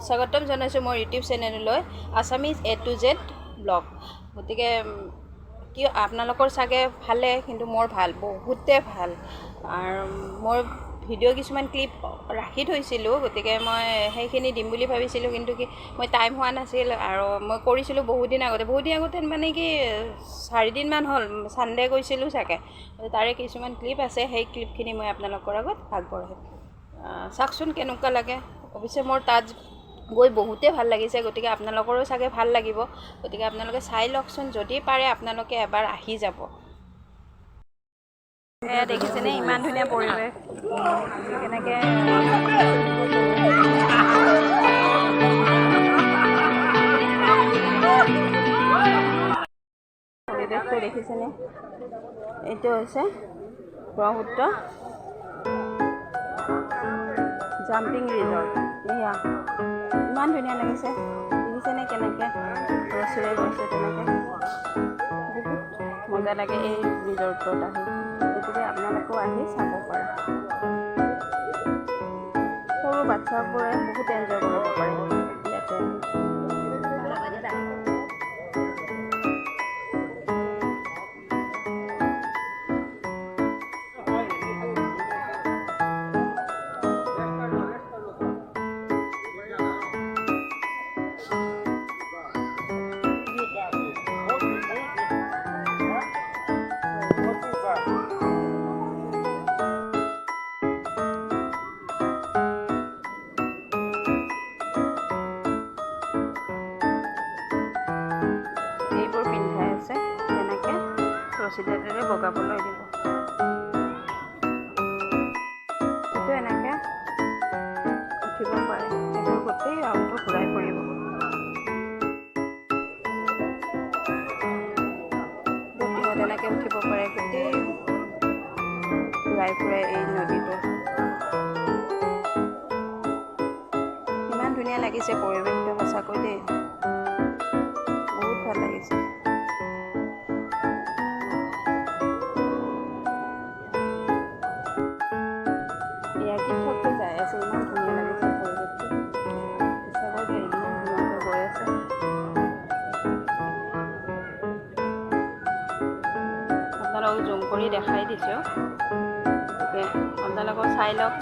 স্বাগতম জনাইছোঁ মোৰ ইউটিউব চেনেললৈ Assamese A to Z blog. গতিকে কি আপোনালোকৰ চাগে ভালে, কিন্তু মোৰ ভাল, বহুতে ভাল। আৰু মোৰ ভিডিঅ' কিছুমান ক্লিপ ৰাখি থৈছিলোঁ, গতিকে মই সেইখিনি দিম বুলি ভাবিছিলোঁ, কিন্তু কি মই টাইম হোৱা নাছিল। আৰু মই কৰিছিলোঁ বহুত দিন আগতে মানে কি 4 দিনমান হ'ল, ছানডে গৈছিলোঁ চাগে। তাৰে কিছুমান ক্লিপ আছে, সেই ক্লিপখিনি মই আপোনালোকৰ আগত আগবঢ়াম। চাওকচোন কেনেকুৱা লাগে। অৱশ্যে মোৰ তাত গৈ বহুতে ভাল লাগিছে, গতিকে আপোনালোকৰো চাগে ভাল লাগিব। গতিকে আপোনালোকে চাই লওকচোন, যদি পাৰে আপোনালোকে এবাৰ আহি যাব। এয়া দেখিছেনে ইমান ধুনীয়া পৰিৱেশ, কেনেকৈ পৰিৱেশটো দেখিছেনে। এইটো হৈছে ব্ৰহ্মপুত্ৰ জাম্পিং ৰিজৰ্ট। এয়া ইমান ধুনীয়া লাগিছে, দেখিছেনে কেনেকৈ ৰছীৰে গৈছে, তেনেকৈ বহুত মজা লাগে এই ৰিজৰ্টত আহি। গতিকে আপোনালোকেও আহি চাব পাৰে। সৰু বাচ্চাবোৰে বহুত এনজয় কৰিব পাৰে ইয়াতে। এইবোৰ পিন্ধাই আছে, তেনেকৈ ৰছীদালেৰে বগাবলৈ দিব। এইটো এনেকৈ উঠিব পাৰে, এইটো গোটেই ৰাউণ্ডটো ঘূৰাই পৰিব। তেনেকৈ উঠিব পাৰে, গোটেই ঘূৰাই ফুৰাই এই নদীটো। ইমান ধুনীয়া লাগিছে পৰিৱেশটো, সঁচাকৈ দেই, বহুত ভাল লাগিছে। এয়া কৃষকটো যাই আছে, ইমান ধুনীয়া লাগিছে পৰিৱেশটো, সঁচাকৈ দেই, ইমান ধুনীয়াকৈ গৈ আছে। আপোনালোকক জুম কৰি দেখাই দিছোঁ, গতিকে আপোনালোকক চাই লওক।